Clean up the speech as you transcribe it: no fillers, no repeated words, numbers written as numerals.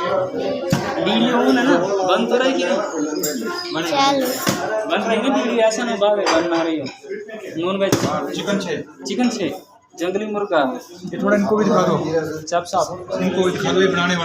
video हो ना बंद तो रही कि नहीं बन रही ना वीडियो ऐसा नहीं बात है बन ना रही हो नॉन वेज चिकन छे जंगली मुर्गा ये थोड़ा इनको भी दिखा दो चप साप इनको भी दिखा दो ये बनाने वाले